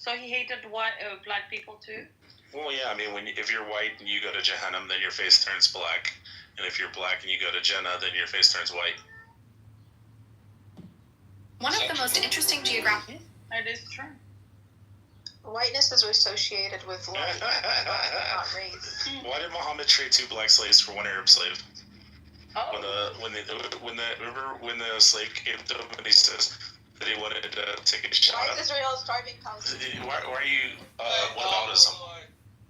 So he hated black people too? Well, yeah, I mean, if you're white and you go to Jahannam, then your face turns black. And if you're black and you go to Jannah, then your face turns white. One of the most interesting geographic... That is true. Whiteness is associated with light, not race. Why did Muhammad trade 2 black slaves for 1 Arab slave? Oh. Remember when the slave came to him and he says that he wanted to take a shot? Why is Israel starving Palestine? Why are you what autism?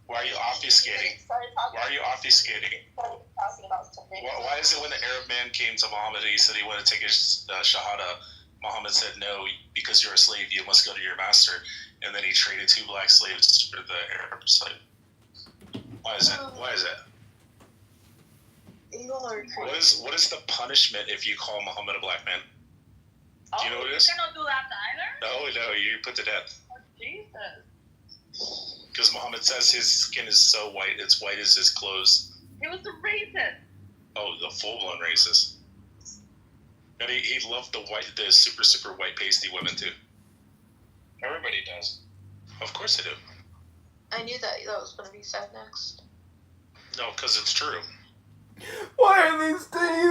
Why are you obfuscating? Why are you obfuscating? Why is it when the Arab man came to Muhammad and he said he wanted to take his shahada, Muhammad said no, because you're a slave, you must go to your master, and then he traded 2 black slaves for the Arab slave. Why is that? Why is that? What is the punishment if you call Muhammad a black man? Do you know what it is? You cannot do that either? No, you put to death. Oh, Jesus. Because Muhammad says his skin is so white, it's white as his clothes. He was a racist. Oh, the full-blown racist. And he loved the super white pasty women too. Everybody does. Of course they do. I knew that was going to be said next. No, because it's true. Why are they starving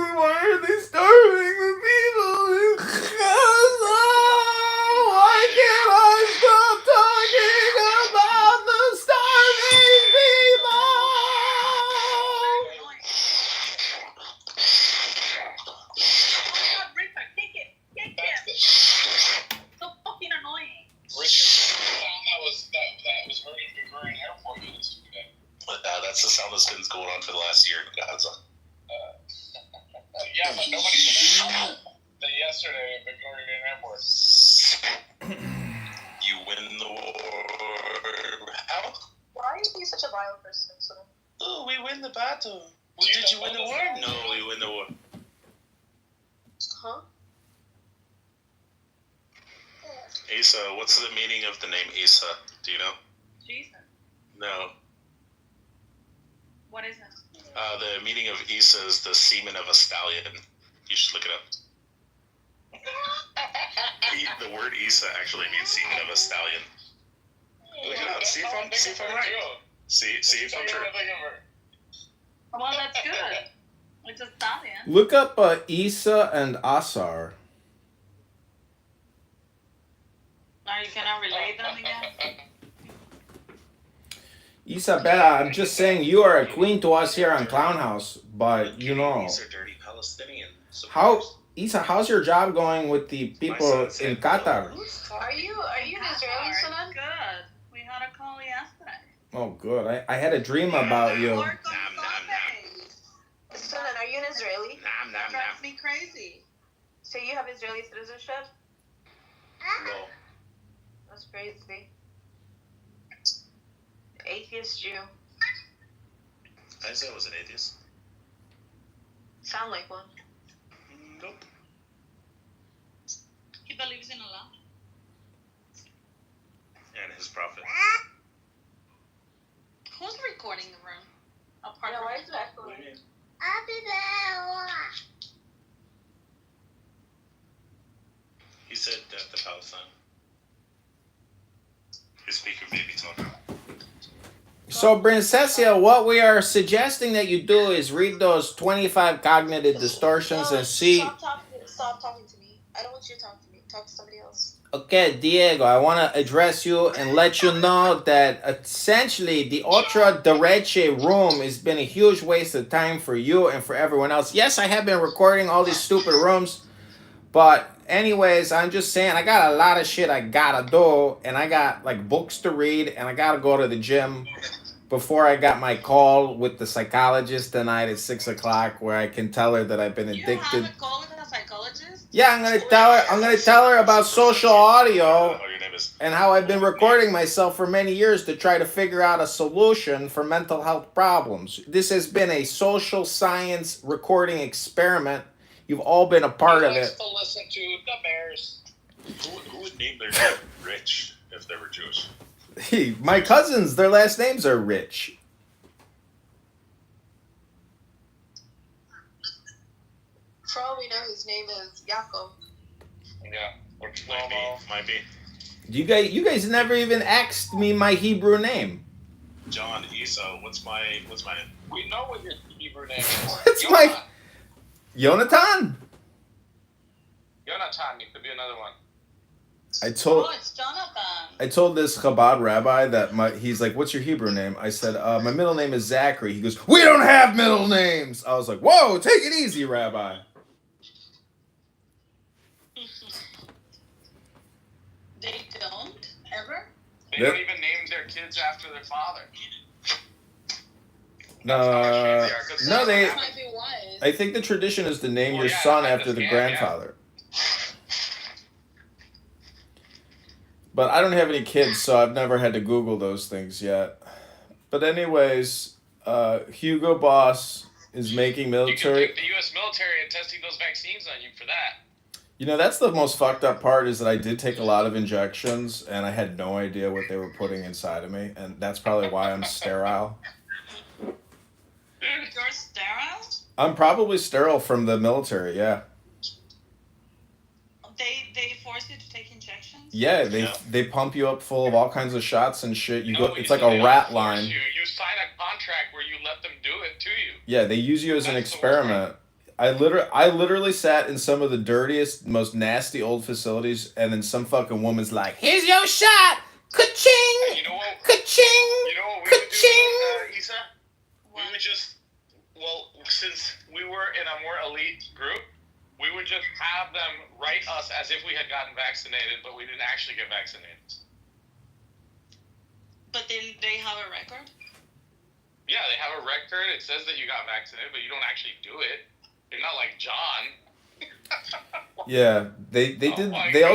the people in Gaza? Why can't I stop talking about the starving people? Oh my God, Richard, kick him. So fucking annoying. Richard, that was very helpful yesterday. That's the sound that's been going on for the last year in Gaza. Yeah, but nobody said that yesterday at the Gordon Airport. You win the war. How? Why are you such a vile person? Oh, we win the battle. Well, did you win the war? No, we win the war. Huh? Asa, what's the meaning of the name Asa? Do you know? Jesus. No. What is it? The meaning of Isa is the semen of a stallion. You should look it up. The word Isa actually means semen of a stallion. Look it up. See if I'm right. See if I'm true. Well, that's good. It's a stallion. Look up Isa and Asar. Are you gonna relate them again? Isabella, I'm just saying you are a queen to us here on Clown House, but you know. These are dirty Palestinian. Isa, how's your job going with the people in Qatar? Are you an Israeli, Sunan? Good. We had a call yesterday. Oh, good. I had a dream about you. Sunan, are you an Israeli? That drives me crazy. So you have Israeli citizenship? No. That's crazy. Atheist Jew. I didn't say I was an atheist. Sound like one. Nope. He believes in Allah. And his prophet. Who's recording the room? Why is it echoing? He said death to Palestine. His speaker may be talking. So, Princessia, what we are suggesting that you do is read those 25 cognitive distortions and see... Stop talking to me. I don't want you to talk to me. Talk to somebody else. Okay, Diego, I want to address you and let you know that essentially the Ultra Dereche room has been a huge waste of time for you and for everyone else. Yes, I have been recording all these stupid rooms, but anyways, I'm just saying I got a lot of shit I gotta do, and I got like books to read, and I gotta go to the gym before I got my call with the psychologist tonight at 6 o'clock, where I can tell her that I've been addicted. You have a call with a psychologist? Yeah, I'm gonna tell her about social audio and how I've been recording myself for many years to try to figure out a solution for mental health problems. This has been a social science recording experiment. You've all been a part of it. To listen to the Bears. Who would name their kid Rich if they were Jewish? Hey, my cousins, their last names are Rich. For all we know, his name is Yaakov. Yeah, which Might be. You guys never even asked me my Hebrew name. John, Esau, what's my name? We know what your Hebrew name is. What's my Jonathan? Jonathan, it could be another one. Oh, it's Jonathan. I told this Chabad rabbi that he's like, what's your Hebrew name? I said, my middle name is Zachary. He goes, we don't have middle names. I was like, whoa, take it easy, Rabbi. They don't ever. They don't even name their kids after their father. No, they. That might be wise. I think the tradition is to name your son after the grandfather. But I don't have any kids, so I've never had to Google those things yet. But anyways, Hugo Boss is making military. You can thank the U.S. military and testing those vaccines on you for that. You know, that's the most fucked up part is that I did take a lot of injections, and I had no idea what they were putting inside of me, and that's probably why I'm sterile. You're sterile? I'm probably sterile from the military, yeah. They force you to take injections? Yeah, they pump you up full of all kinds of shots and shit. It's like a rat line. You sign a contract where you let them do it to you. Yeah, they use you as an experiment. I literally sat in some of the dirtiest, most nasty old facilities, and then some fucking woman's like, "Here's your shot, ka-ching, You know what? ka-ching, You know what we would ka-ching." do, Isa? We would just, since we were in a more elite group, we would just have them write us as if we had gotten vaccinated, but we didn't actually get vaccinated. But then they have a record? Yeah, they have a record. It says that you got vaccinated, but you don't actually do it. You're not like John. Yeah, they did. They God.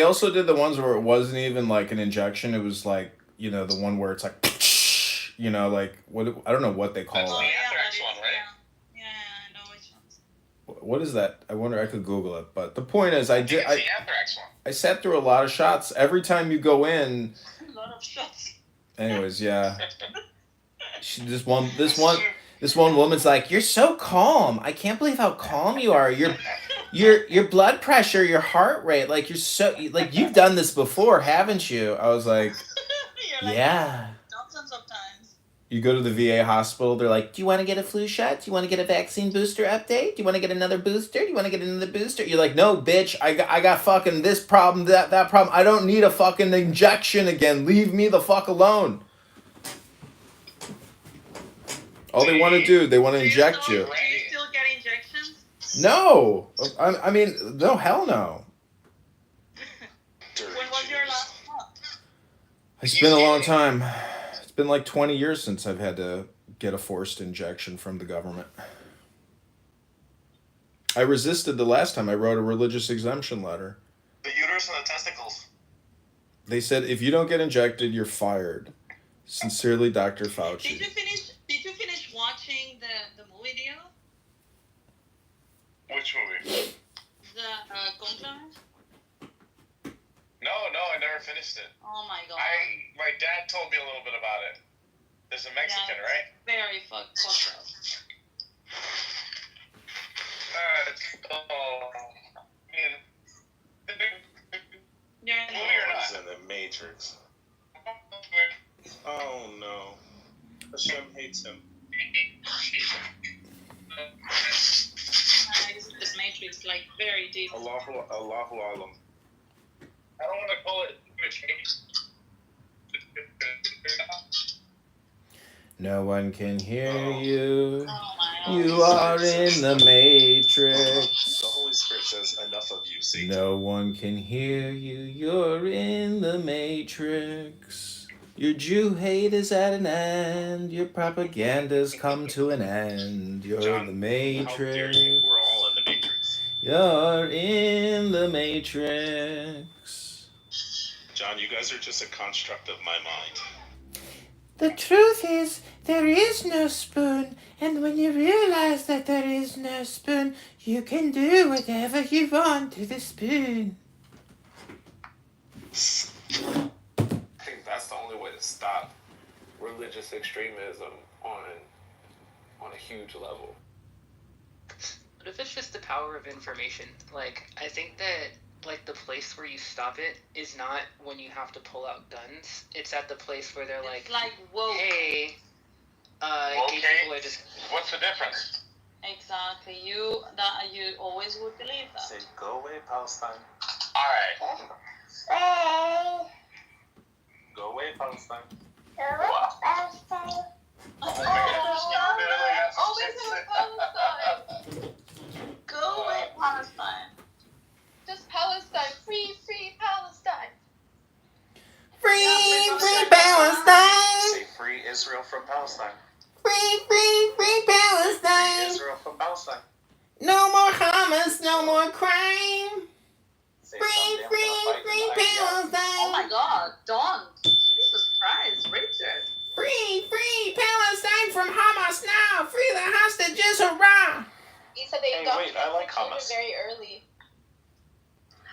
also did the ones where it wasn't even like an injection. It was like, you know, the one where it's like, you know, like I don't know what they call That's it. the anthrax one, right? Yeah, I know which ones. What is that? I wonder. I could Google it. But the point is, It's the anthrax one. I sat through a lot of shots. Every time you go in. A lot of shots. Anyways, yeah. This one woman's like, "You're so calm. I can't believe how calm you are. Your blood pressure, your heart rate, like you're so like you've done this before, haven't you?" I was like, "Yeah." Sometimes. You go to the VA hospital, they're like, "Do you want to get a flu shot? Do you want to get a vaccine booster update? Do you want to get another booster? Do you want to get another booster?" You're like, "No, bitch. I got fucking this problem, that problem. I don't need a fucking injection again. Leave me the fuck alone." All they want to do, they want to inject you. Do you still get injections? No, I mean, no, hell no. When was your last one? It's been a long time. It's been like 20 years since I've had to get a forced injection from the government. I resisted the last time I wrote a religious exemption letter. The uterus and the testicles. They said, if you don't get injected, you're fired. Sincerely, Dr. Fauci. Did you finish watching the movie deal? Which movie? The Conclave? No, I never finished it. Oh my god. My dad told me a little bit about it. There's a Mexican, Yeah, right? Very fucked up. You're in He's in the Matrix. Oh no. Hashem hates him. this Matrix, like, very deep. Allahu Alam. I don't want to call it image hate. No one can hear you. Oh my You god. are in the Matrix. The Holy Spirit says, enough of you, Satan. No one can hear you. You're in the Matrix. Your Jew hate is at an end. Your propaganda's come to an end. You're John, in the How dare Matrix. you? We're all in the Matrix. You're in the Matrix. John, you guys are just a construct of my mind. The truth is, there is no spoon. And when you realize that there is no spoon, you can do whatever you want to the spoon. I think that's the only way to stop religious extremism on a huge level. What if it's just the power of information? Like, I think that like the place where you stop it is not when you have to pull out guns. It's at the place where they're It's like, whoa. hey, Okay. gay people are just. What's the difference? Exactly. You always would believe that. Say, go away, Palestine. Alright. Go away, Palestine. Always in Palestine. Go away, Palestine. Just Palestine. Free Palestine. Free Palestine. Say, free Israel from Palestine. Free Free Palestine. Israel from Palestine. No more Hamas, no more crime. Say, Free someday I'm gonna fight in the IDF. Palestine. Oh my God, Don. Jesus Christ, Richard. Free Palestine from Hamas now. Free the hostages, hurrah. He said they Hey, got wait, I like children Hamas. very early.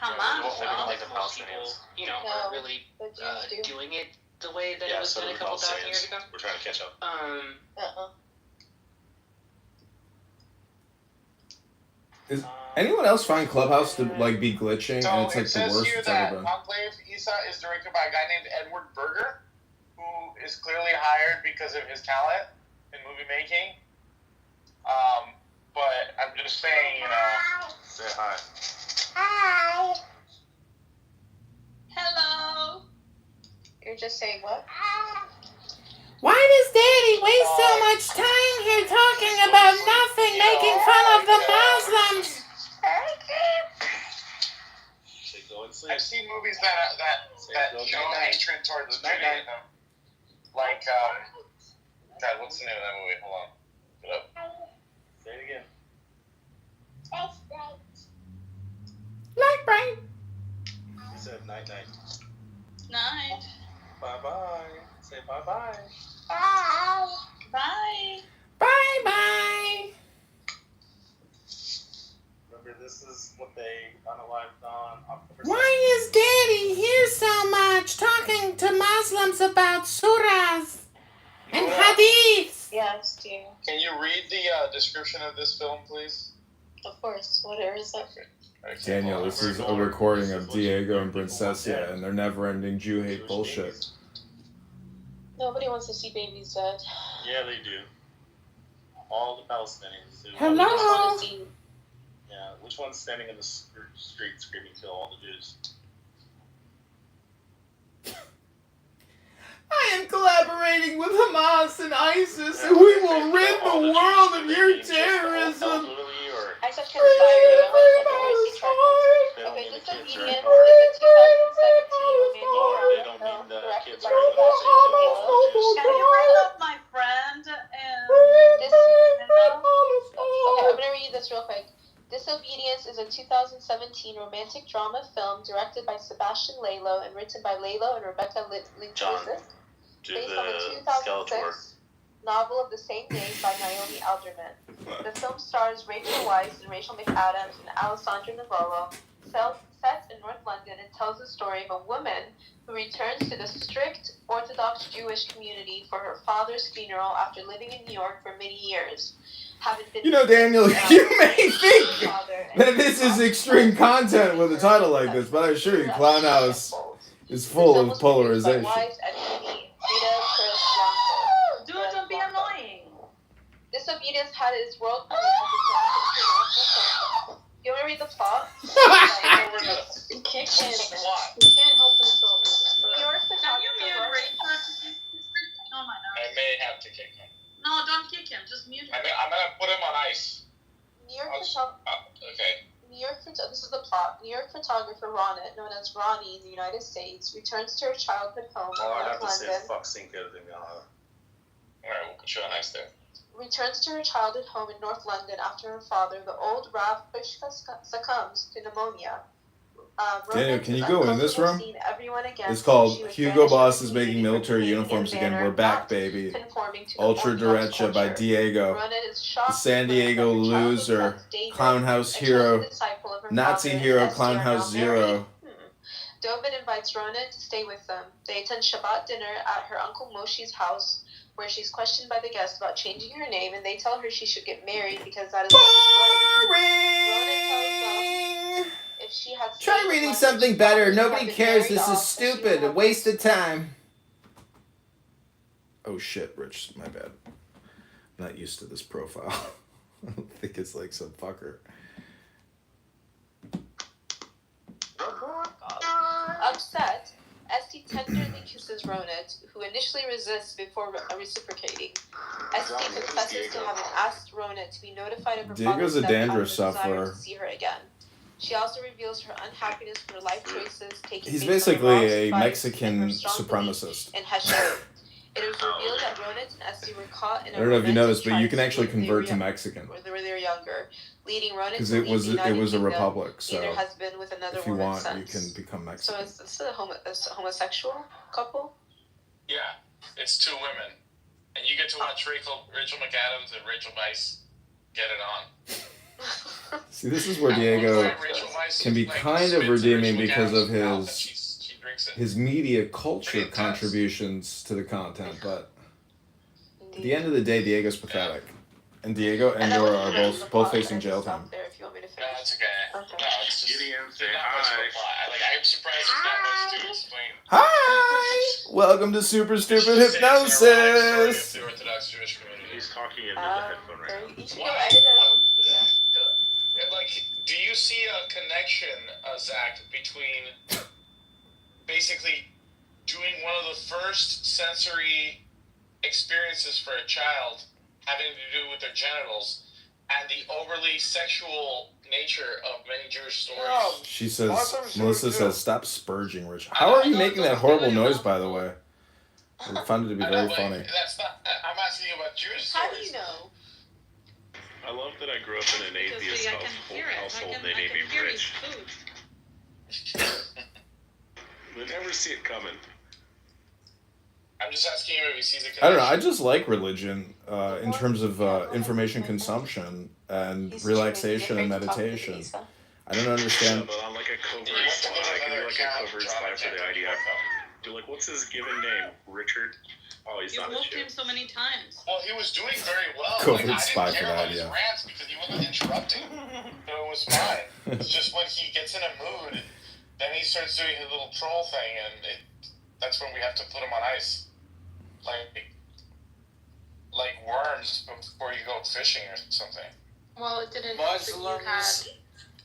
Hamas. Well, they didn't like the Most people, Palestinians. are really The Jews do. doing it the way that it Yeah, was so done do a the couple thousand years Palestinians. ago. We're trying to catch up. Anyone else find Clubhouse to like be glitching So and it's like it the says worst here it's that ever been? Enclave Isa is directed by a guy named Edward Berger, who is clearly hired because of his talent in movie making. But I'm just saying, Say hi. Hello. You're just saying what? Why does Daddy waste so much time here talking about nothing, making fun of the Muslims? Say, go and sleep. I've seen movies that go show night-night. hatred towards Good night-night. Judaism. Like, God, what's the name of that movie? Hold on. Look it up. Say it again. Like brain. He said night night. Night. Bye bye. Say bye bye. Bye. Bye bye. Remember, this is what they unalived on October 2nd. Why is Daddy here so much talking to Muslims about surahs and hadiths? Yes, dear. Can you read the description of this film, please? Of course. Whatever is that? Okay. Daniel, this is a recording of Diego and Princessia and their never-ending Jew hate bullshit. Nobody wants to see babies dead. Yeah, they do. All the Palestinians do. Hello? They just want to see. Yeah, which one's standing in the street screaming kill all the Jews? I am collaborating with Hamas and ISIS, and we will rid the world of your terrorism. I said conspire. Okay, Disobedience is a 2017 romantic film directed by Sebastian Leo. Can you bring up my friend and This, okay, I'm gonna read this real quick. Disobedience is a 2017 romantic drama film directed by Sebastian Lelo and written by Lelo and Rebecca Linklater, based on the 2006 novel of the same name by Naomi Alderman. The film stars Rachel Weisz and Rachel McAdams and Alessandra Nivola, set in North London, and tells the story of a woman who returns to the strict Orthodox Jewish community for her father's funeral after living in New York for many years. You know, Daniel, you may think that this is extreme content with a title like this, but I assure you, Clown House is full of polarization. dude, don't be annoying. Disobedience had its world premiere. You want to read the plot? Kick What's him. the plot? He can't help himself. New York Can you mute Rachel? Oh my God. I may have to kick him. No, don't kick him. Just mute him. I'm gonna put him on ice. New York Okay. this is the plot. New York photographer Ronit, known as Ronnie in the United States, returns to her childhood home Oh, I'd in have North to say London. fuck Cinco de Mayo. Alright, we'll put you on ice there. Returns to her childhood home in North London after her father, the old Rav Pushka, succumbs to pneumonia. Daniel, can you go in this room? It's called Hugo Boss is making military uniforms again. We're back, baby. Ultra Derecha by Diego. The San Diego loser. Clown House hero. Nazi hero, Clown House Zero. David invites Ronan to stay with them. They attend Shabbat dinner at her uncle Moshe's house, where she's questioned by the guests about changing her name, and they tell her she should get married because that is what is right. Ronan tells them if she had Try stayed reading longer, something she better. probably would Nobody have been cares. married This is off, and she would stupid. A have waste of time. Oh shit, Rich. My bad. I'm not used to this profile. I don't think it's like some fucker. Upset, Esty tenderly kisses Ronit, who initially resists before reciprocating. Esty confesses to having asked Ronit to be notified of her Diego's father's a death out of dandruff a desire sufferer. to see her again. She also reveals her unhappiness for her life choices taking He's based on basically Ross a fight Mexican and her strong belief supremacist. in Heshe. It is revealed that Ronit and Esty were caught in a I don't know if you noticed, but you romantic can actually triangle when they convert were to Mexican. when they were younger, leading Ronit Because to it was leave the a United republic, Kingdom, so either husband with another if you woman's want, you sons. can become So Mexican. is this a homosexual couple? Yeah, it's two women, and you get to watch Rachel McAdams and Rachel Weisz get it on. See, this is where Diego can be kind of redeeming because of his media culture contributions to the content, but at the end of the day, Diego's pathetic. And Diego and Nora are both facing jail time. There if you want me to No, finish. it's okay. Okay. No, it's just Gideon, say there's not much hi. to apply. I'm surprised there's not much to explain. Hi! Welcome to Super Stupid It's just a life story of Hypnosis! the Orthodox Jewish community. He's talking into the headphone right now. You should go edit it on Wikipedia. And do you see a connection, Zach, between basically doing one of the first sensory experiences for a child having to do with their genitals and the overly sexual nature of many Jewish stories? She says, Melissa says, stop spurging, Rich. How are you making that horrible noise, by the way? I found it to be very funny. That's not. I'm asking you about Jewish stories. How do you know? I love that I grew up in an atheist household. They named me Rich. They never see it coming. I'm just asking you if he sees a connection. I don't know. I just like religion in terms of information consumption and relaxation and meditation. I don't Yeah, understand. but I'm like a covert spy. I can be like a covert spy for the IDF. You're like, what's his given name? Richard? Oh, he's You not a moved him Jew. so many times. Well, he was doing very well. COVID I spy didn't for care the about his idea. rants because he wasn't interrupting. So it was fine. It's just when he gets in a mood, then he starts doing his little troll thing, and that's when we have to put him on ice. Like worms before you go fishing or something. Well, it didn't help that you had Muslims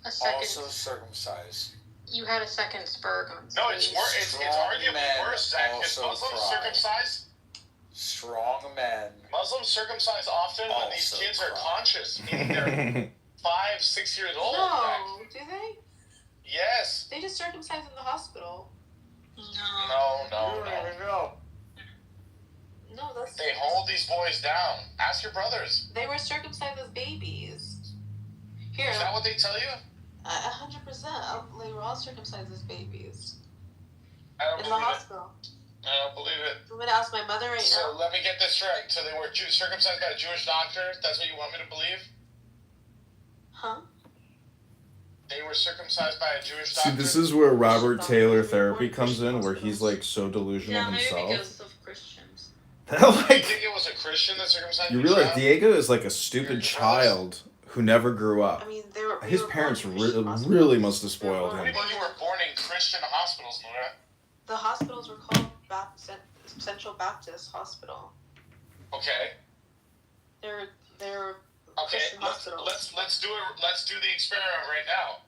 a second. also circumcised. You had a second spur going. No, it's worse. It's arguably men worse, Zach. Is also Muslims cry. circumcised? Strong men. Muslims circumcise often when these Also kids are cry. conscious, meaning they're 5, 6 years old. No, do they? Yes. They just circumcised in the hospital. No. No, that's. They hold these boys down. Ask your brothers. They were circumcised as babies. Here, Is that what they tell you? 100%. They were all circumcised as babies I don't in the believe it. hospital. I don't believe it. I'm gonna ask my mother right So now. let me get this right. So they were circumcised by a Jewish doctor? That's what you want me to believe? Huh? They were circumcised by a Jewish See, doctor? this is where Robert Taylor therapy comes in, where he's like so delusional Yeah, maybe himself. because of Christians. You Like, think it was a Christian that circumcised you your realize child? Diego is like a stupid child who never grew up. I mean, they were. His we were parents born in Christian really hospitals. must have spoiled What do him. you mean you were born in Christian hospitals, Laura? The hospitals were called Central Baptist Hospital. Okay. They're Okay, Christian hospitals. let's do it. Let's do the experiment right now.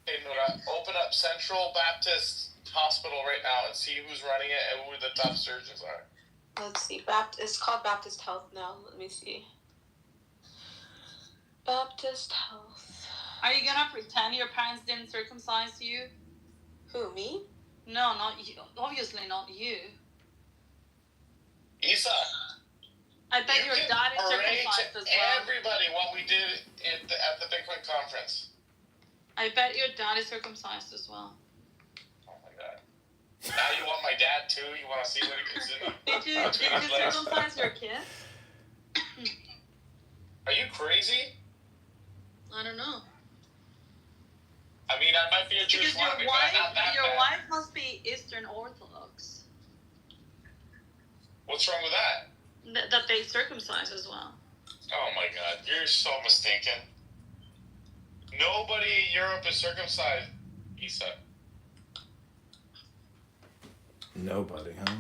Okay, Nora, open up Central Baptist Hospital right now and see who's running it and who the top surgeons are. Let's see. It's called Baptist Health now. Let me see. Baptist Health. Are you gonna pretend your parents didn't circumcise you? Who, me? No, not you. Obviously not you. Isa, I bet you your can dad is arrange circumcised as well. everybody what we did at the Bitcoin conference. I bet your dad is circumcised as well. Oh my god. Now you want my dad too? You want to see what he gets in? Did you circumcise your kid? Are you crazy? I don't know. I mean, I might be a Jewish Because your wannabe, but I'm not that bad. wife must be Eastern Orthodox. What's wrong with that? That they circumcise as well. Oh my god, you're so mistaken. Nobody in Europe is circumcised. He said. Nobody, huh?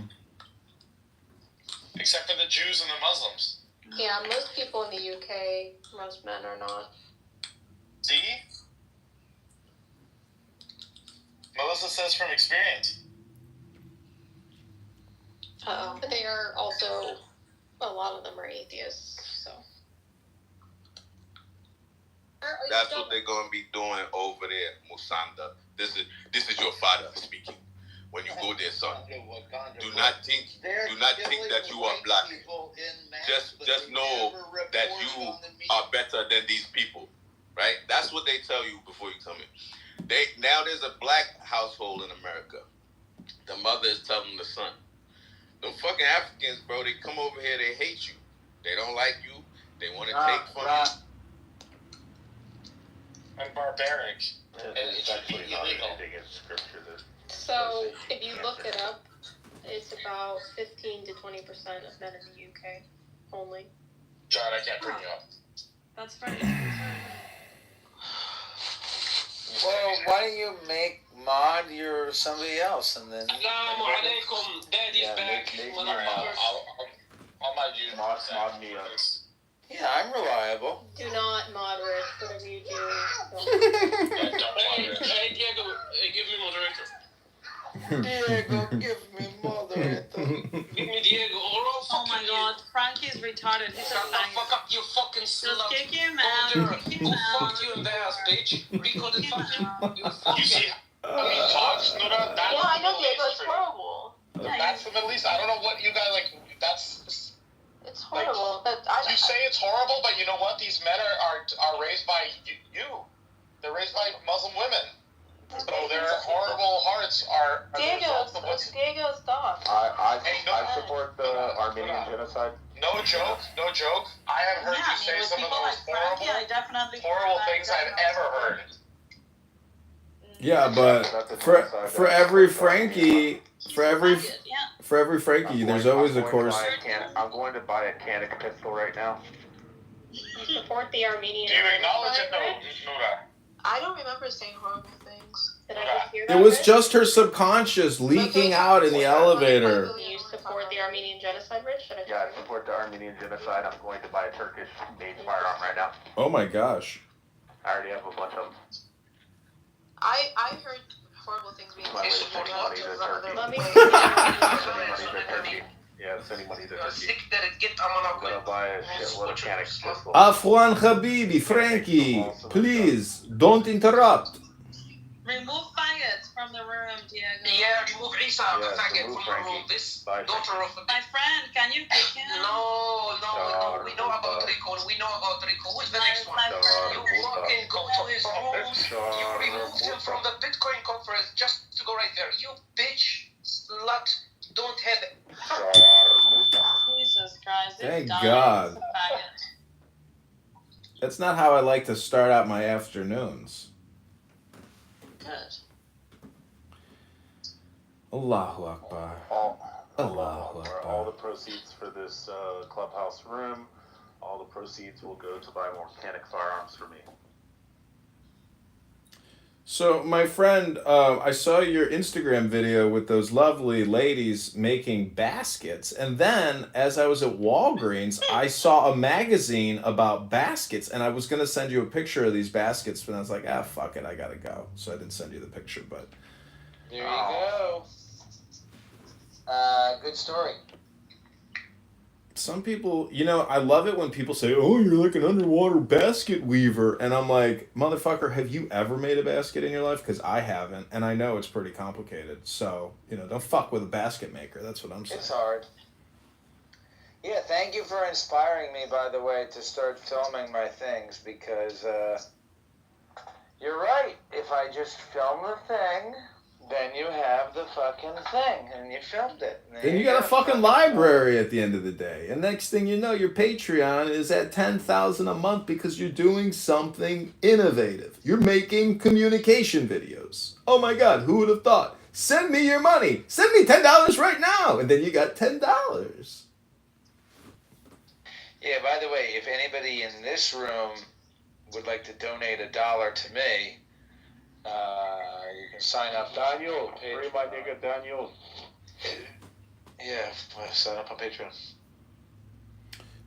Except for the Jews and the Muslims. Yeah, most people in the UK, most men are not. See? Melissa says from experience. But they are also, a lot of them are atheists, so. That's what they're gonna be doing over there, Musanda. This is your father speaking. When you go there, son, do not think that you are black. Just know that you are better than these people, right? That's what they tell you before you come in. There's a black household in America. The mother is telling the son, "Them fucking Africans, bro, they come over here, they hate you. They don't like you. They want to take from you." And barbaric. And it should be illegal. So, if you look it up, it's about 15 to 20% of men in the UK only. John, I can't bring you up. That's funny. Well, why don't you make Mod your somebody else and then... Assalamu alaikum, Daddy's back. I'll mod you. Mod me up. Yeah, I'm reliable. Do not moderate whatever you do. Hey, Diego, give me moderator. Diego, give me moderator. Give me Diego. Oh my god, Frankie's retarded. He's a Shut the faggot. fuck up, you fucking Just slut. kick him out. Kick him out. Fuck you in the ass, bitch. Rico the fuck you. You see how he talks, Nuda? That's Yeah, I know, the Diego. It's Middle East. horrible. That's the Middle East. I don't know what you guys like. That's. It's horrible. But You say it's horrible, but you know what? These men are raised by you. They're raised by Muslim women. So their horrible hearts are the result of what's... Diego's dog. I support the Armenian genocide. No joke. I have heard you say with some of people the most like Frankie, I definitely horrible things I've ever heard. Yeah, but for every Frankie, for every Frankie, there's always a course. I'm going to buy a Canic pistol right now. You support the Armenian. Do you acknowledge it, Nuda? I don't remember saying horrible things. Did I just hear that? It was right? just her subconscious leaking out in the elevator. Do you support the Armenian genocide, Rich? Should I Yeah, I support the Armenian genocide. I'm going to buy a Turkish-made firearm right now. Oh my gosh. I already have a bunch of them. I heard horrible things being By the way, said. sending money to Turkey. Let me Sending money to Turkey. Yeah, sending money to Turkey. I'm gonna buy a shitload of Canic pistol. Afwan Habibi, Frankie, please don't interrupt. Remove faggots from the room, Diego. Yeah, remove Isa, the Yeah, faggot remove from the room. Frankie. This Bye, daughter of a... My friend, can you kick him? No, we know about Rico. We know about Rico. Who's the next one? My friend. You fucking go to his room. You removed him from the Bitcoin conference just to go right there. You bitch, slut, don't have it. Jesus Christ. this Thank dog God. is a faggot. That's not how I like to start out my afternoons. Good. Allahu Akbar. Allahu All the Akbar. proceeds for this clubhouse room, all the proceeds will go to buy more Canic firearms for me. So, my friend, I saw your Instagram video with those lovely ladies making baskets. And then, as I was at Walgreens, I saw a magazine about baskets. And I was going to send you a picture of these baskets, but I was like, fuck it, I got to go. So I didn't send you the picture, but... There you go. Good story. Some people, I love it when people say, "Oh, you're like an underwater basket weaver." And I'm like, motherfucker, have you ever made a basket in your life? Because I haven't, and I know it's pretty complicated. So, don't fuck with a basket maker. That's what I'm saying. It's hard. Yeah, thank you for inspiring me, by the way, to start filming my things, because you're right. If I just film the thing, then you have the fucking thing, and you filmed it. Then you got a fucking library at the end of the day. And next thing you know, your Patreon is at $10,000 a month because you're doing something innovative. You're making communication videos. Oh my God, who would have thought? Send me your money. Send me $10 right now. And then you got $10. Yeah, by the way, if anybody in this room would like to donate $1 to me, You can sign up. Daniel, free my nigga Daniel. Yeah, sign up on Patreon.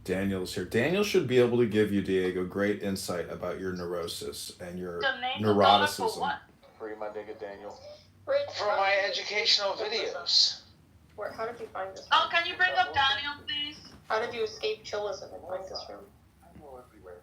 Daniel's here. Daniel should be able to give you, Diego, great insight about your neurosis and your neuroticism. Free my nigga Daniel. Rich, For my educational videos. how did you find this? Oh, can you bring up Daniel, please? How did you escape chillism and find this room? I know everywhere.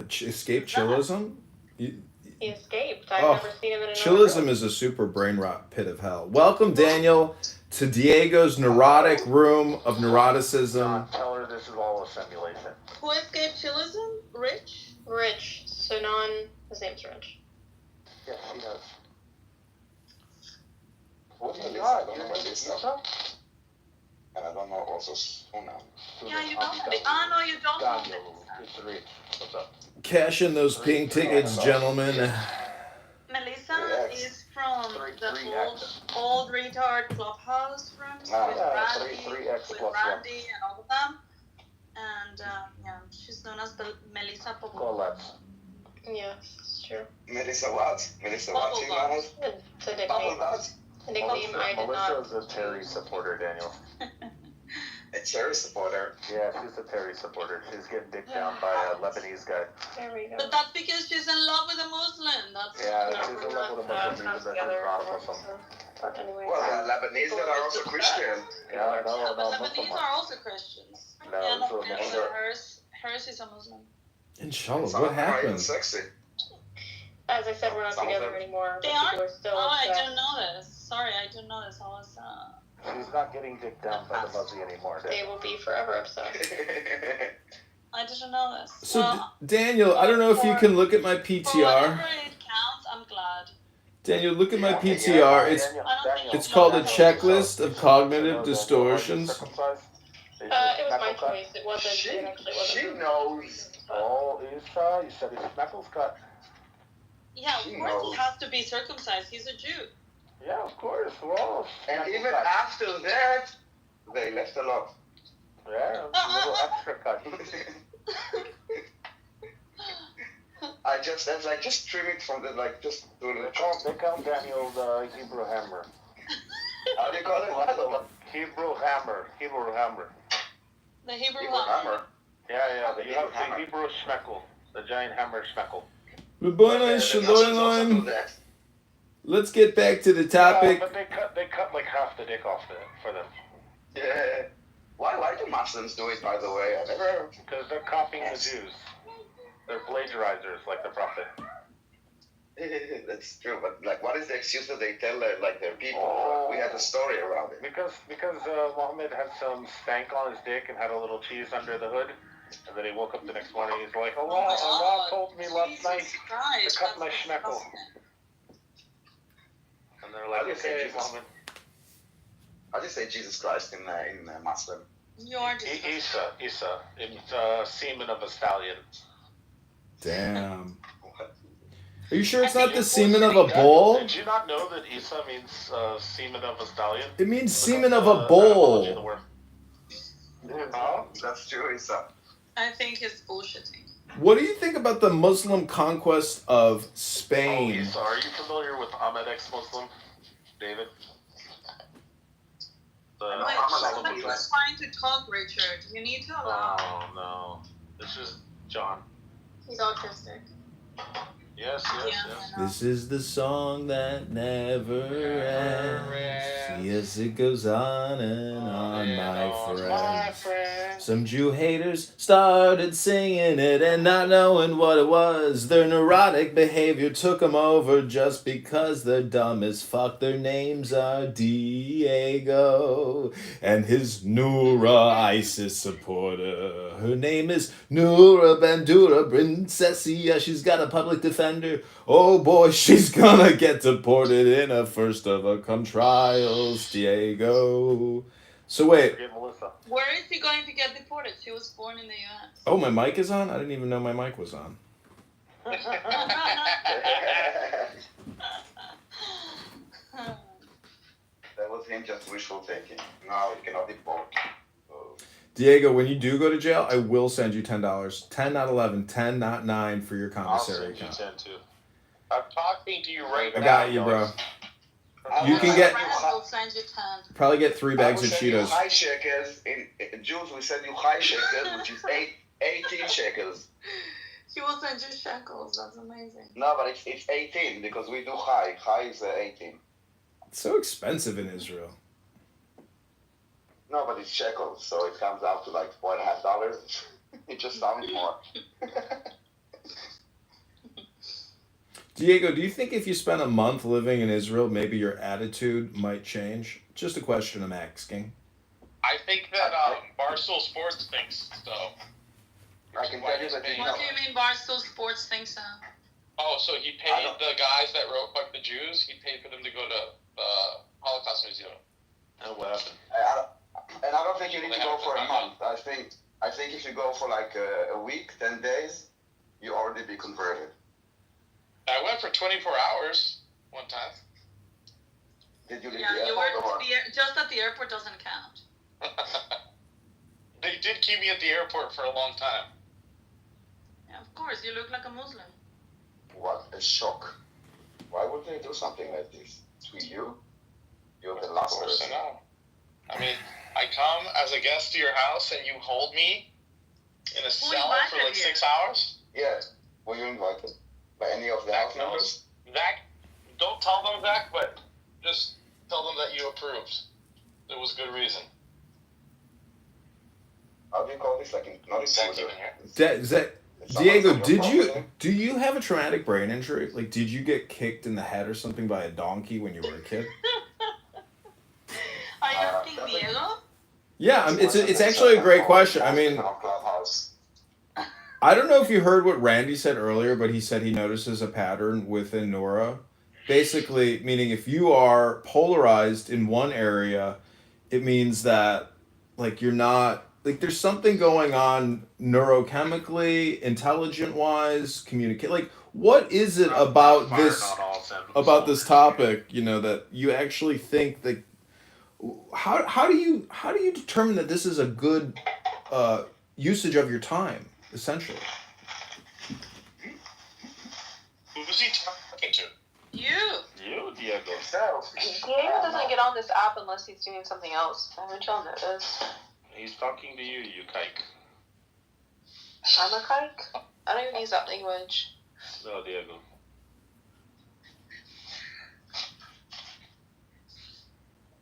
Escape chillism? He escaped. I've Oh, never seen him in another Chillism room. is a super brain rot pit of hell. Welcome, Daniel, to Diego's neurotic room of neuroticism. Tell her this is all a simulation. Who escaped chillism? Rich? Rich. Sinan. His name's Rich. Yeah, she does. What's the Melissa? And I don't know also Sunan. Yeah, you know that. Ah, no, you don't know Daniel, it's Rich. What's up? Cash in those pink tickets, gentlemen. Melissa is from the old retard clubhouse rooms with X with plus Randy and all of them. And yeah, she's known as the Melissa Popo. Colette. Yeah, it's true. Melissa what? Melissa what? It's a nickname. A nickname I did not. Melissa's a Terry supporter, Daniel. A Terry supporter. Yeah, she's a Terry supporter. She's getting dicked down by a Lebanese guy. There we go. But that's because she's in love with a Muslim. That's Yeah, she's in love with a Muslim reason that she's not Muslim. But anyway. Well, the Lebanese that are also Christian. Yeah, but no, Lebanese are also Christians. No, Yeah, no, so hers is a Muslim. Inshallah, Sounds what quite happened? Sexy. As I said, we're not together anymore. They but are? people still Oh, I obsessed. didn't know this. Sorry, I didn't know this. I was, She's not getting dicked down by the Muzzy anymore, They Daniel. will be forever obsessed. I didn't know this. So, Well, Daniel, I don't know if you can look at my for PTR. whatever it counts, I'm glad. Daniel, look at my PTR. It's called a checklist of cognitive distortions. It was my choice. It wasn't. It actually wasn't. She knows. Oh, Isa, you said his knuckles cut. Yeah, of She course knows. he has to be circumcised. He's a Jew. Yeah, of course. Well, And even after that, they left a lot. Yeah, a little extra cut. That's like, just trim it from the, like, just do They it. call Daniel the Hebrew hammer. How do you call it? Hebrew hammer. Hebrew hammer. The Hebrew Hebrew hammer. hammer. Yeah, the Hebrew hammer. Hebrew schmeckle. The giant hammer schmeckle. Rabbanan Shalom. Let's get back to the topic. But they cut like half the dick off for them. Yeah. Why do Muslims do it, by the way? I never... Because they're copying the Jews. They're plagiarizers like the Prophet. That's true, but like, what is the excuse that they tell their people? We had a story around it. Because Muhammad had some stank on his dick and had a little cheese under the hood, and then he woke up the next morning. He's like, Allah told me last night to cut my schmeckle. And they're like, okay, Muhammad. How do you say Jesus Christ in Muslim? You are just Isa. It's semen of a stallion. Damn. Are you sure it's not the semen of a bull? Did you not know that Isa means semen of a stallion? It means semen of a bull. Oh, that's true, Isa. I think it's bullshitting. What do you think about the Muslim conquest of Spain? Isa, are you familiar with Ahmed ex-Muslim, David? Wait, somebody was trying to talk, Richard. You need to allow. Oh, no. This is John. He's autistic. Yes. This is the song that never ends. Yes, it goes on and on, my friends. Some Jew haters started singing it and not knowing what it was. Their neurotic behavior took them over just because they're dumb as fuck. Their names are Diego and his Noura ISIS supporter. Her name is Noura Bandura Princessia. She's got a public defender. Oh boy, she's gonna get deported in a first of a come trials, Diego. So wait. Where is he going to get deported? She was born in the U.S. Oh, my mic is on? I didn't even know my mic was on. That was him just wishful thinking. No, you cannot deport. Diego, when you do go to jail, I will send you $10. 10, not 11. 10, not 9 for your commissary account. I'll send you 10 too. I'm talking to you right I now. got you, bro. You can get probably get 3 bags of Cheetos. High shekels in Jews. We send you high shekels, which is 18 shekels. He will send you shekels. That's amazing. No, but it's 18 because we do high. High is 18. It's so expensive in Israel. No, but it's shekels, so it comes out to like $4.50. It just sounds more. Diego, do you think if you spent a month living in Israel, maybe your attitude might change? Just a question I'm asking. I think that Barstool Sports thinks so. I can tell you that. What do you mean Barstool Sports thinks so? Oh, so he paid the guys that wrote Fuck the Jews, he paid for them to go to the Holocaust Museum. And what happened? And I don't think you need to go for a month. I think if you go for like a week, 10 days, you already be converted. I went for 24 hours one time. Did you leave Yeah, the you airport? were just at the airport doesn't count. They did keep me at the airport for a long time. Yeah, of course, you look like a Muslim. What a shock. Why would they do something like this to you? You're the last person. I mean, I come as a guest to your house and you hold me in a cell for like 6 hours? Yeah. Were you invited by any of the house members? Zach, don't tell them, Zach, but just tell them that you approved. There was good reason. How do you call this? Like, not exposure. Diego, do you have a traumatic brain injury? Like, did you get kicked in the head or something by a donkey when you were a kid? Are you asking Diego? Yeah, it's actually a great question. I mean, I don't know if you heard what Randy said earlier, but he said he notices a pattern within Nora. Basically, meaning if you are polarized in one area, it means that, like, you're not, like, there's something going on neurochemically, intelligent-wise, communicate. Like, what is it about this topic, you know, that you actually think that, how do you determine that this is a good usage of your time, essentially? Who's he talking to? You, Diego. Diego doesn't get on this app unless he's doing something else. Haven't y'all noticed? He's talking to you, you kike. I'm a kike? I don't even use that language. No, Diego.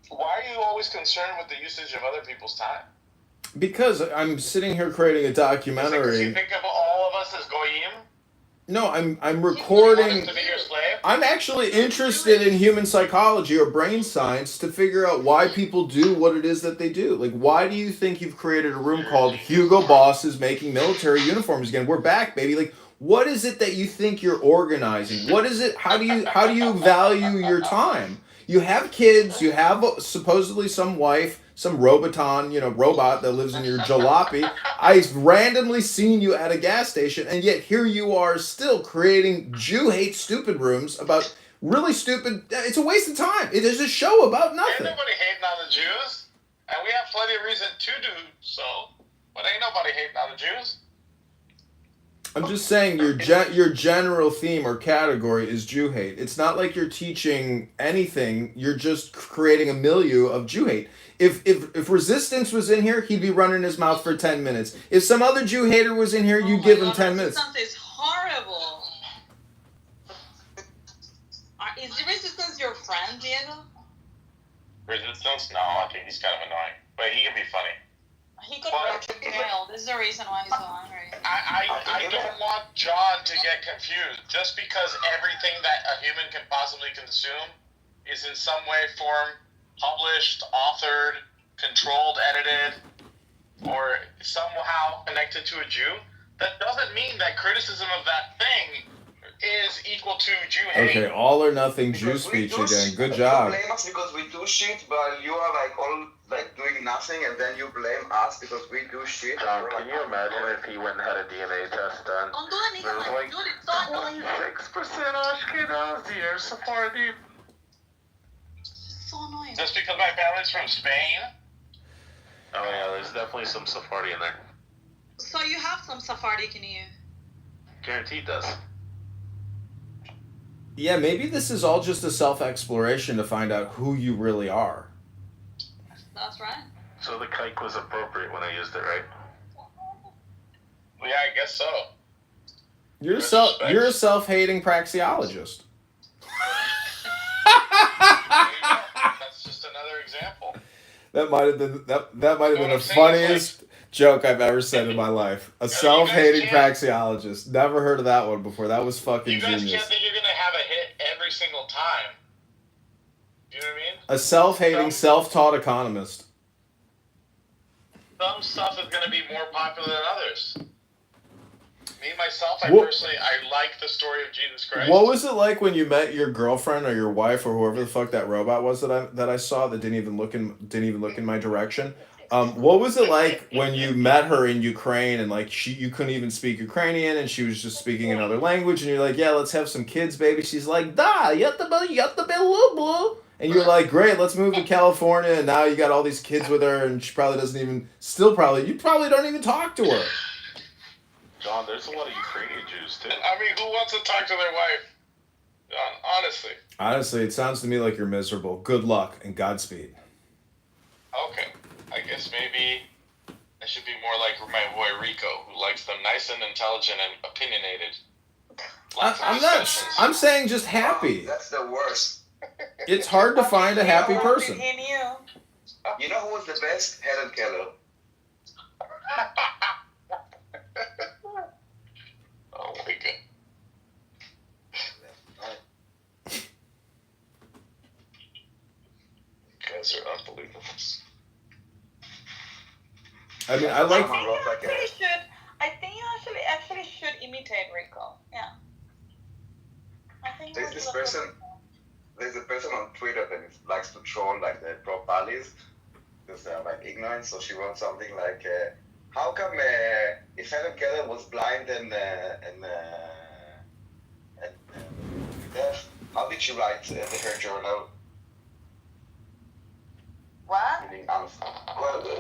Why are you always concerned with the usage of other people's time? Because I'm sitting here creating a documentary. You think of all of us as goyim? No, I'm recording. To be your slave? I'm actually interested in human psychology or brain science to figure out why people do what it is that they do. Like, why do you think you've created a room called Hugo Boss is making military uniforms again? We're back, baby. Like, what is it that you think you're organizing? What is it? How do you value your time? You have kids. You have supposedly some wife, some Roboton, robot that lives in your jalopy. I've randomly seen you at a gas station, and yet here you are still creating Jew-hate stupid rooms about really stupid. It's a waste of time. It is a show about nothing. Ain't nobody hating on the Jews, and we have plenty of reason to do so. But ain't nobody hating on the Jews. I'm just saying your general theme or category is Jew hate. It's not like you're teaching anything. You're just creating a milieu of Jew hate. If Resistance was in here, he'd be running his mouth for 10 minutes. If some other Jew hater was in here, you'd give him 10 minutes. Resistance is horrible. Is the Resistance your friend, Diego? Resistance? No, I think he's kind of annoying. But he can be funny. He could go to jail. This is the reason why he's so angry. I don't want John to get confused. Just because everything that a human can possibly consume is in some way, form, published, authored, controlled, edited, or somehow connected to a Jew, that doesn't mean that criticism of that thing is equal to Jew hate. Okay, all or nothing Jew speech again. Good job. You blame us because we do shit, but you are doing nothing, and then you blame us because we do shit. Can you imagine if he went and had a DNA test done? Don't do anything. There's like 26% Ashkenazi or Sephardi. So annoying. Just because my family's from Spain? Oh yeah, there's definitely some Sephardi in there. So you have some Sephardic in you? Guaranteed does. Yeah, maybe this is all just a self-exploration to find out who you really are. That's right. So the kike was appropriate when I used it, right? Yeah, I guess so. You're a self-hating praxeologist. That's just another example. That might have been the funniest joke I've ever said in my life. A self-hating praxeologist. Never heard of that one before. That was fucking genius. You guys can't think you're gonna have a hit every single time. Do you know what I mean? A self-hating, self-taught economist. Some stuff is gonna be more popular than others. Me, myself, I like the story of Jesus Christ. What was it like when you met your girlfriend or your wife or whoever the fuck that robot was that I saw that didn't even look in my direction? What was it like when you met her in Ukraine and like you couldn't even speak Ukrainian and she was just speaking another language and you're like, yeah, let's have some kids, baby. She's like, da, yatta blue. And you're like, great, let's move to California. And now you got all these kids with her and she probably doesn't even, you probably don't even talk to her. John, there's a lot of Ukrainian Jews too. I mean, who wants to talk to their wife? John, honestly. Honestly, it sounds to me like you're miserable. Good luck and Godspeed. Okay. I guess maybe I should be more like my boy Rico, who likes them nice and intelligent and opinionated. I'm saying just happy. That's the worst. It's hard to find a happy person. You know who was the best? Helen Keller. Oh my god. You guys are unbelievable. I mean, I like. I think you actually should imitate Rico. Yeah. I think There's a person on Twitter that likes to troll like the pro-Palis because they're like ignorant. So she wrote something like, "How come if Helen Keller was blind and deaf, how did she write her journal?" What? Well,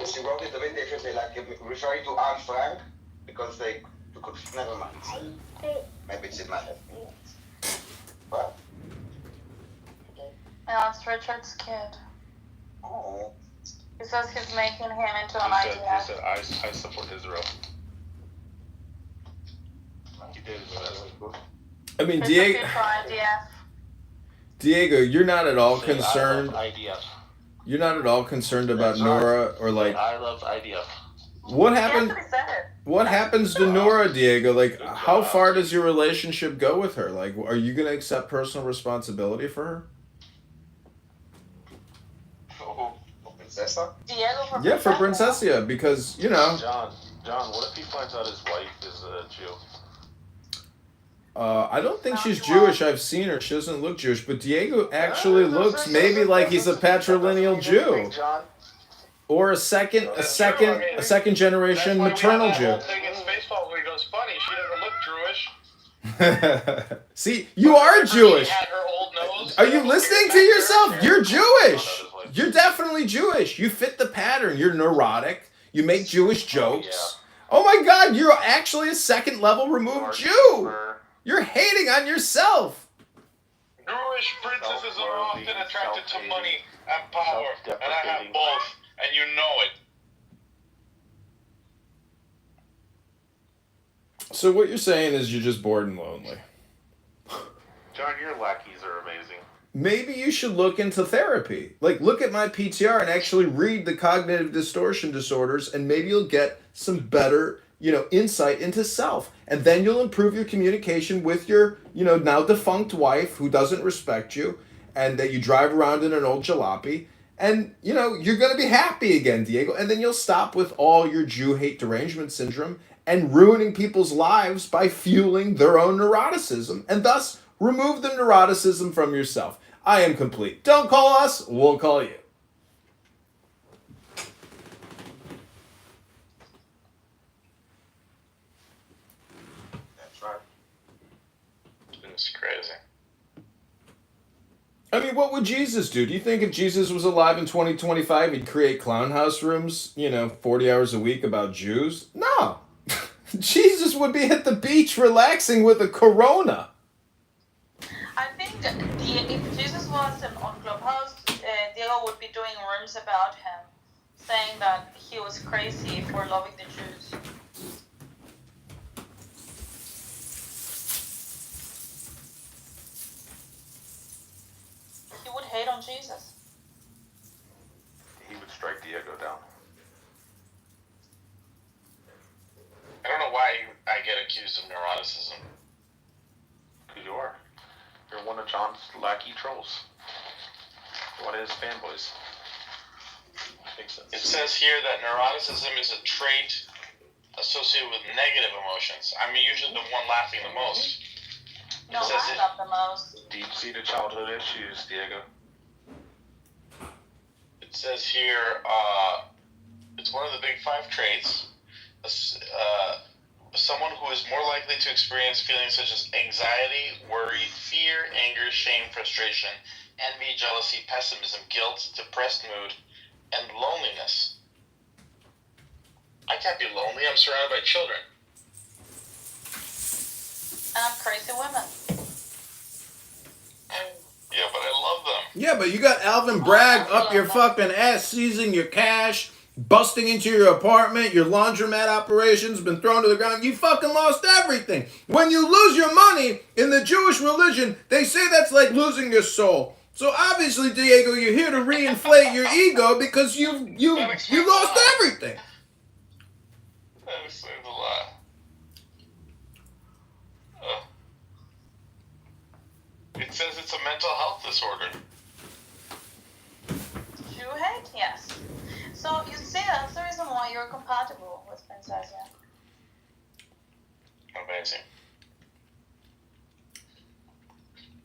she wrote it a bit differently, like referring to Anne Frank because they could never mind. Maybe it's in my head. What? No, it's Richard's kid. Oh. He says he's making him into an He idea. said, I support Israel. He did. I mean, IDF. Diego, you're not at all Say, concerned. I love IDF. You're not at all concerned about Nora or like. I love IDF. What happened? What happens to Nora, Diego? Like, how far does your relationship go with her? Like, are you gonna accept personal responsibility for her? Princessa? Diego Yeah, for Princessia, because you know. John, what if he finds out his wife is a Jew? I don't think she's Jewish. I've seen her. She doesn't look Jewish, but Diego actually looks maybe like he's a patrilineal Jew, or a second generation maternal Jew. Thing in Spaceballs where he goes, funny, she doesn't look Jewish. See, you are Jewish. She had her old nose. Are you listening to yourself? You're Jewish. You're definitely Jewish. You fit the pattern. You're neurotic. You make Jewish jokes. Oh my God, you're actually a second level removed Jew. You're hating on yourself. Jewish princesses are often attracted to money and power, and I have both, and you know it. So what you're saying is you're just bored and lonely. John, your lackeys are amazing. Maybe you should look into therapy. Like, look at my PTR and actually read the cognitive distortion disorders, and maybe you'll get some better, insight into self. And then you'll improve your communication with your, now defunct wife who doesn't respect you, and that you drive around in an old jalopy. And, you're going to be happy again, Diego. And then you'll stop with all your Jew hate derangement syndrome and ruining people's lives by fueling their own neuroticism, and thus remove the neuroticism from yourself. I am complete. Don't call us, we'll call you. That's right. It's crazy. I mean, what would Jesus do? Do you think if Jesus was alive in 2025, he'd create clown house rooms, 40 hours a week about Jews? No. Jesus would be at the beach relaxing with a Corona. I think would be doing rooms about him, saying that he was crazy for loving the Jews. He would hate on Jesus. He would strike Diego down. I don't know why I get accused of neuroticism. Because you are. You're one of John's lackey trolls. You're one of his fanboys. Makes sense. It says here that neuroticism is a trait associated with negative emotions. I'm usually the one laughing the most. No, I love the most. Deep-seated childhood issues, Diego. It says here, it's one of the big 5 traits. Someone who is more likely to experience feelings such as anxiety, worry, fear, anger, shame, frustration, envy, jealousy, pessimism, guilt, depressed mood, and loneliness. I can't be lonely. I'm surrounded by children. And I'm crazy women. Yeah, but I love them. Yeah, but you got Alvin Bragg up your fucking ass, seizing your cash, busting into your apartment, your laundromat operations been thrown to the ground. You fucking lost everything. When you lose your money in the Jewish religion, they say that's like losing your soul. So obviously, Diego, you're here to reinflate your ego because you lost everything. That explains a lot. It says it's a mental health disorder. Jew hate? Yes. So you see, that's the reason why you're compatible with Princess. Amazing.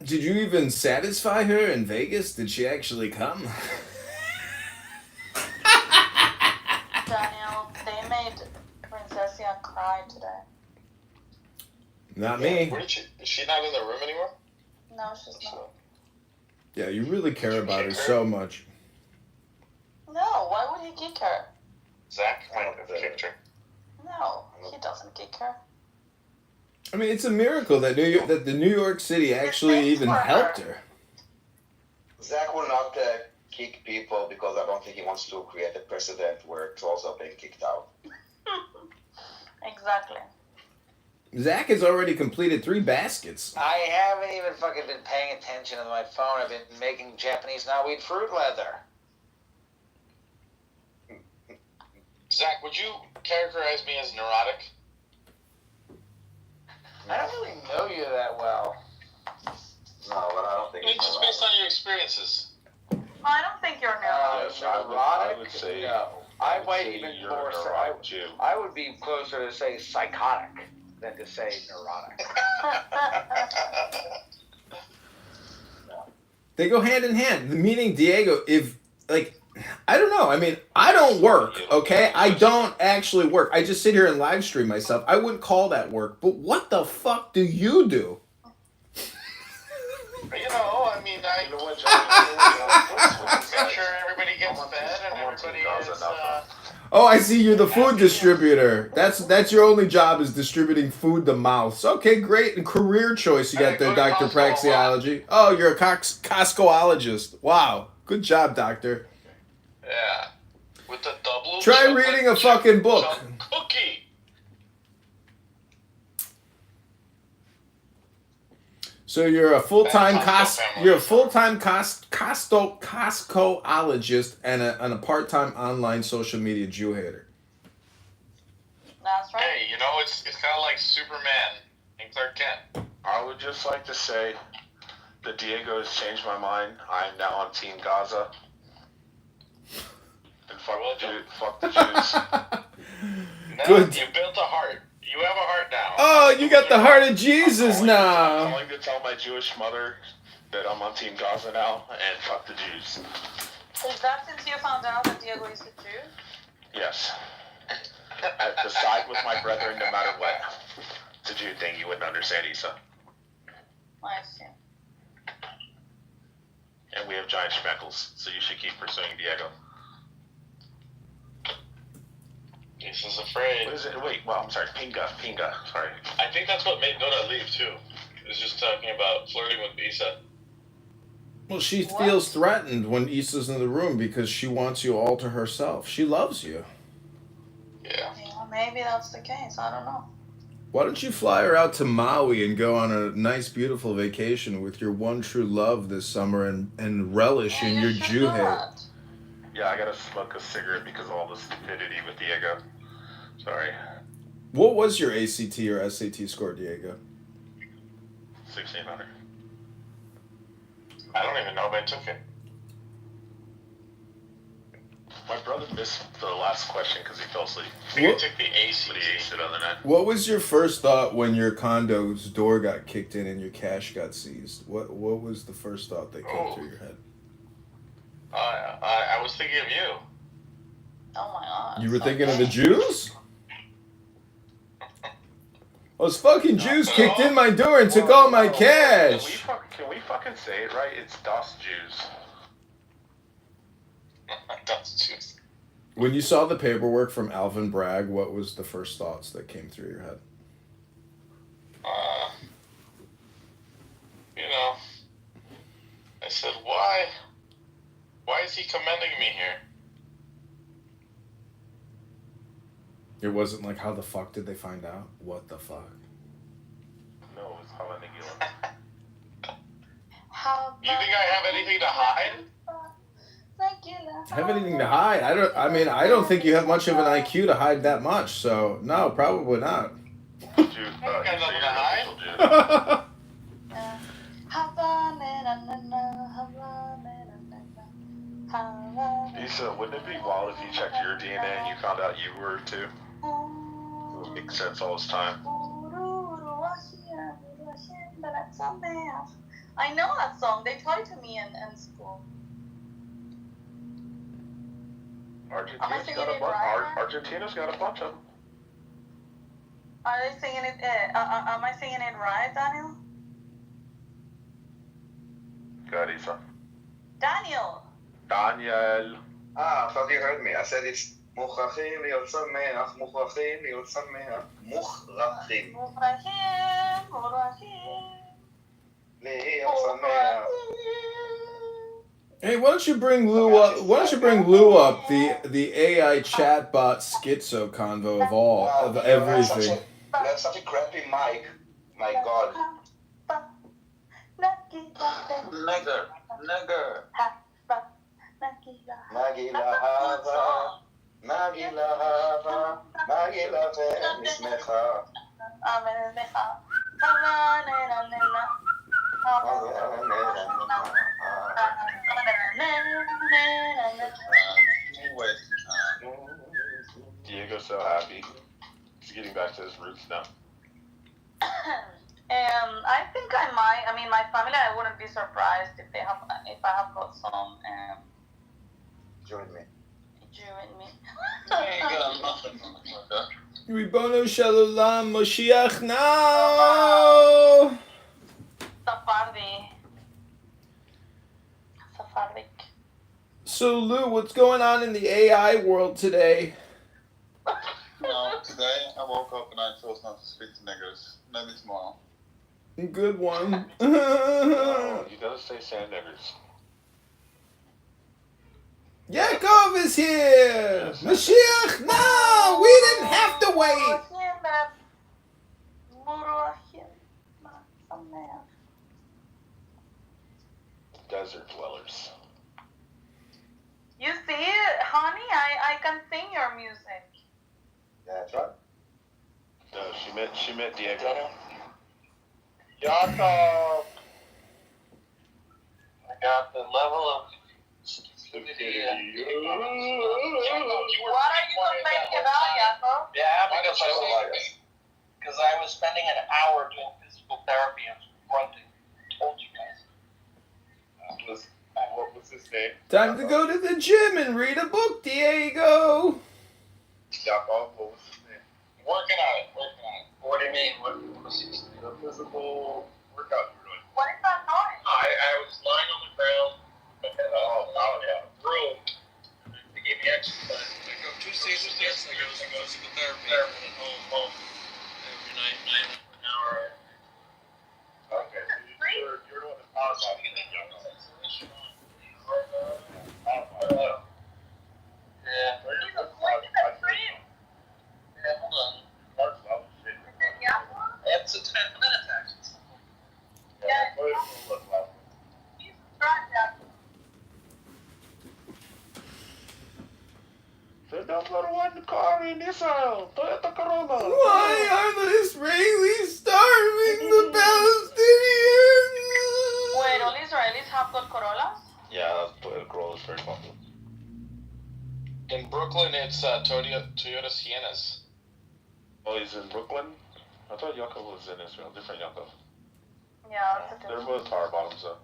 Did you even satisfy her in Vegas? Did she actually come? Daniel, they made Princess cry today. Not me. Where did she? Is she not in the room anymore? No, she's not. Yeah, you really care about her so much. No, why would he kick her? Zach might have kicked her. No, he doesn't kick her. I mean, it's a miracle that the New York City actually even helped her. Zach will not kick people because I don't think he wants to create a precedent where trolls are being kicked out. Exactly. Zach has already completed 3 baskets. I haven't even fucking been paying attention on my phone. I've been making Japanese knotweed fruit leather. Zach, would you characterize me as neurotic? I don't really know you that well. No, but I don't think It's just based on your experiences. I don't think you're neurotic. Neurotic? I would say. No. I might say even you're more a so. neurotic Jew. I would be closer to say psychotic than to say neurotic. They go hand in hand. Meaning, Diego, if, like, I don't know. I mean, I don't work, okay? I don't actually work. I just sit here and live stream myself. I wouldn't call that work. But what the fuck do you do? You know, I mean, I make sure everybody gets fed and everybody is. Oh, I see. You're the food distributor. That's your only job, is distributing food to mouths. Okay, great. And career choice you got there, Dr. Praxeology. Oh, you're a Costcoologist. Wow. Good job, doctor. Yeah. With the double. Try reading a fucking book. Cookie. So you're a full-time Costcoologist and a part-time online social media Jew hater. That's right. Hey, you know, it's kind of like Superman and Clark Kent. I would just like to say that Diego has changed my mind. I am now on Team Gaza. And fuck the Jews. Good. You built a heart. You have a heart now. Oh, you got the heart of Jesus now. I'm calling to tell my Jewish mother that I'm on Team Gaza now, and fuck the Jews. Is that since you found out that Diego is a Jew? Yes. I have to side with my brethren no matter what. It's a Jew thing, you wouldn't understand, Isa. I see. And we have giant speckles, so you should keep pursuing Diego. Isa's afraid. What is it? Wait, well, I'm sorry. Pinga. Sorry. I think that's what made Nona leave, too. It was just talking about flirting with Isa. Well, she feels threatened when Issa's in the room because she wants you all to herself. She loves you. Yeah. Yeah, maybe that's the case. I don't know. Why don't you fly her out to Maui and go on a nice, beautiful vacation with your one true love this summer and relish in your Jew hate? Yeah, I gotta smoke a cigarette because of all the stupidity with Diego. Sorry. What was your ACT or SAT score, Diego? 1600. I don't even know if I took it. My brother missed the last question because he fell asleep. I think I took the ACT. But he aced it other night. What was your first thought when your condo's door got kicked in and your cash got seized? What was the first thought that came through your head? I was thinking of you. Oh my god. You were thinking of the Jews? Those fucking Jews kicked in my door and took all my cash. Can we fucking say it right? It's Das Jews. Das Jews. When you saw the paperwork from Alvin Bragg, what was the first thoughts that came through your head? You know, I said, why is he commending me here? It wasn't like, how the fuck did they find out? What the fuck? No, it was Hala Nagila. You think I have anything to hide? Have anything to hide? I don't think you have much of an IQ to hide that much. So no, probably not. I got nothing to hide. Issa, wouldn't it be wild if you checked your DNA and you found out you were too? It would make sense all this time. I know that song. They taught it to me in school. Argentina's got a bunch of them. Are they singing it? Am I singing it right, Daniel? Good, Issa. Daniel. Daniel. I thought you heard me. I said it's מוכרחים להיות שמח, מוכרחים להיות שמח, מוכרחים להיות שמח. Hey, why don't you bring Lou up? Why don't you bring Lou up, the AI chatbot schizo convo of everything? You have such a crappy mic. My God. Nigger. Nagila Hava. Nagila Hava. Nagila Nismecha. Diego's so happy. He's getting back to his roots now. I think I might. I mean, my family, I wouldn't be surprised if I have got some Jew in me. Ribono Shalom, Moshiach now. Sephardic. So Lou, what's going on in the AI world today? No, today I woke up and I chose not to speak to niggers. Maybe tomorrow. Good one. Oh, you gotta say sand niggers. Yaakov is here! Mashiach, no! We didn't have to wait! Desert dwellers. You see, honey, I can sing your music. Yeah, that's right. No, she met Diego. Yaakov! I got the level of stupidity. What are you complaining about, Yaakov? Yeah, because I was spending an hour doing physical therapy and grunting. Told you guys. What was his name? Time to go to the gym and read a book, Diego! Yaakov, what was his name? Working on it. What do you mean? What was The physical workout you were doing. What is that noise? I was lying on the ground in a room. They gave me exercise. I go Tuesdays and Thursdays. I go to physical therapy at home every night for an hour. Okay, so you're doing the power body. number one car in Israel, Toyota Corolla. Why are the Israelis starving the Palestinians? Wait, all Israelis have good Corollas? Yeah, Toyota Corolla is very popular. In Brooklyn, it's Toyota Siennas. Oh, he's in Brooklyn? I thought Yaakov was in Israel. Different Yaakov. Yeah, They're both tar bottoms, though.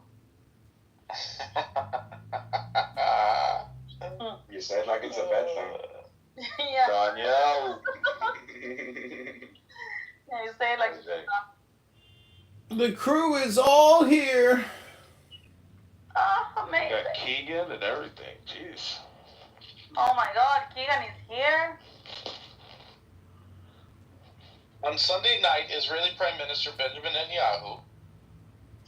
You say it like it's a bad thing. Yeah. Danielle. Yeah, you say it like The crew is all here. oh, You amazing. got Keegan and everything. Jeez. Oh my god, Keegan is here. On Sunday night, Israeli Prime Minister Benjamin Netanyahu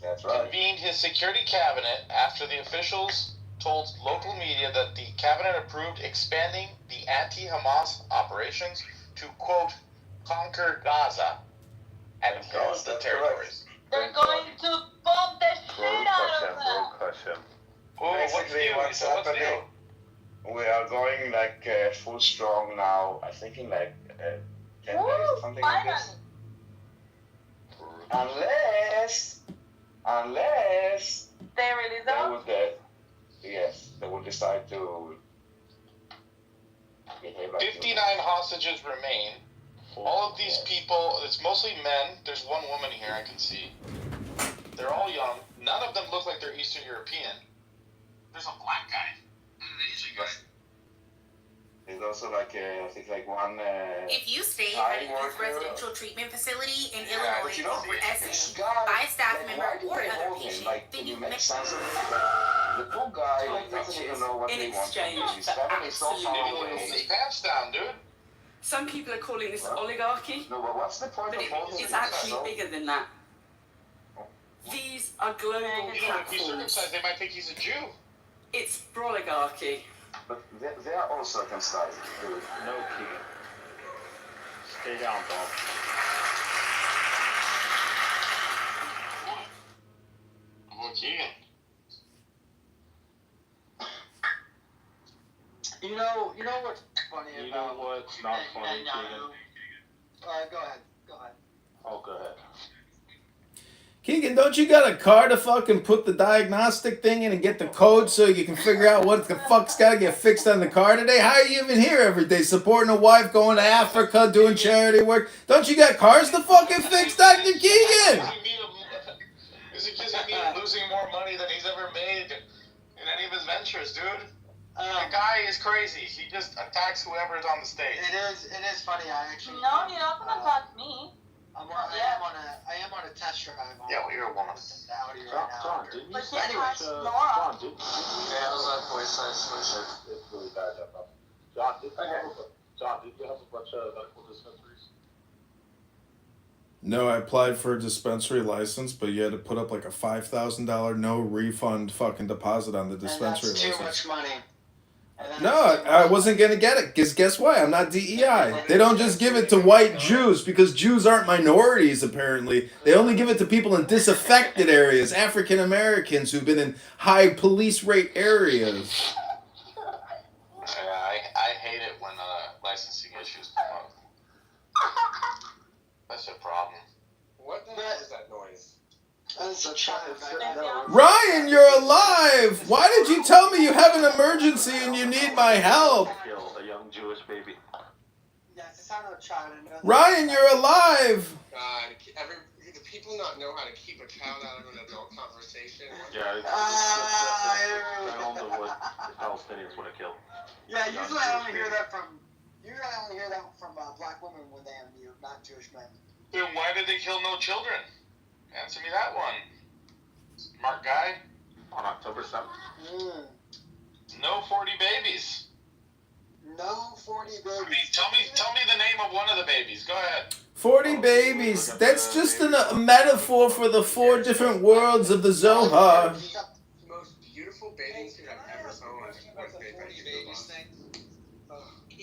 That's right. convened his security cabinet after the officials told local media that the cabinet approved expanding the anti-Hamas operations to, quote, conquer Gaza and hold the territories. They're going to bomb the shit out of them. Crush him. Oh, what's Basically, new? what's So what's happening? new? We are going like full strong now. I think in like 10 days or something like this. Unless They release they them? would, yes, they will decide to behave like 59 hostages remain. All of these people, it's mostly men. There's one woman here I can see. They're all young. None of them look like they're Eastern European. There's a black guy. And an Asian guy. There's also like I think like one. If you stay Thai at a youth worker. residential treatment facility in Yeah, Illinois but you know, or this Essex guy, by a staff like, member why do or they another hold him? patient, Like, then can you you make may sense of it? The poor guy like, doesn't even know what in they want from him. exchange His for family is so far absolute away. His pants down, dude. Some people are calling this oligarchy, No, but what's the point but of holding it's him actually so? bigger than that. These are global You know, if he's platforms. circumcised, they might think he's a Jew. It's broligarchy. But they are all circumcised. Dude. No Keegan. Stay down, dog. Well, Keegan. You know what's funny You about know what's not funny, Keegan? Go ahead. Oh, go ahead. Keegan, don't you got a car to fucking put the diagnostic thing in and get the code so you can figure out what the fuck's gotta get fixed on the car today? How are you even here every day supporting a wife, going to Africa, doing charity work? Don't you got cars to fucking fix, Dr. Keegan? Is it because he losing more money than he's ever made in any of his ventures, dude? The guy is crazy. He just attacks whoever's on the stage. It is funny. I actually. No, you're not gonna attack me. I am on a test drive. Yeah, well, you're a woman. Audi right now. John, didn't you But say you anyway, asked Laura. John, didn't you? Yeah, how's that voice isolation? It's really bad, that problem. John, did you have a bunch of medical dispensaries? No, I applied for a dispensary license, but you had to put up like a $5,000 no refund fucking deposit on the dispensary And that's too license. much money. No, I wasn't gonna get it. Guess why? I'm not DEI. They don't just give it to white Jews because Jews aren't minorities. Apparently, they only give it to people in disaffected areas, African Americans who've been in high police rate areas. Yeah, I hate it when licensing issues come up. That's a problem. What the hell is that noise? That's a child. Ryan, you're alive. Why did you tell me you have an emergency and you need my help? Kill a young Jewish baby. Yeah, it's the sound of a child. Ryan, you're alive. God, do people not know how to keep a child out of an adult conversation? Yeah, I don't know what the Palestinians want to kill. Yeah, usually I only hear that from black women when they have not Jewish men. Then why did they kill no children? Answer me that one. Smart guy. On October 7th. No 40 babies. No 40 babies. I mean, tell me the name of one of the babies. Go ahead. 40 babies. That's just a metaphor for the 4 different worlds of the Zohar. The most beautiful bathing suit I've ever owned. Babies thing.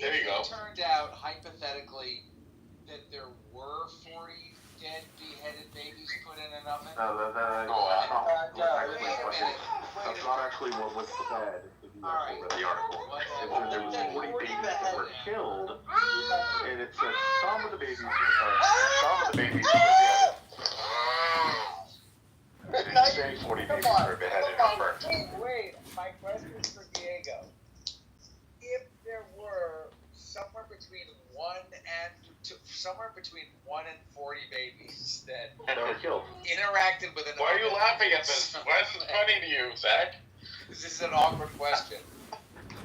There you go. If it turned out, hypothetically, that there were 40 dead, beheaded babies put in an oven. No, Wait a minute. That's not actually what was said if you actually read the article. It said there was 40 babies that were killed, and it said some of the babies were beheaded. It didn't say 40 babies were beheaded or burned. Wait, my question is for Diego. If there were somewhere between 1 and 40 babies that were killed, interacted with an Why are you laughing at this? Why is this funny to you, Zach? This is an awkward question.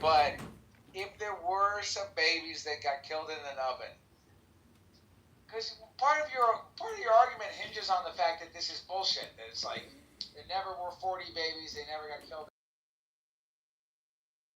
But if there were some babies that got killed in an oven, because part of your argument hinges on the fact that this is bullshit. That it's like there never were 40 babies, they never got killed.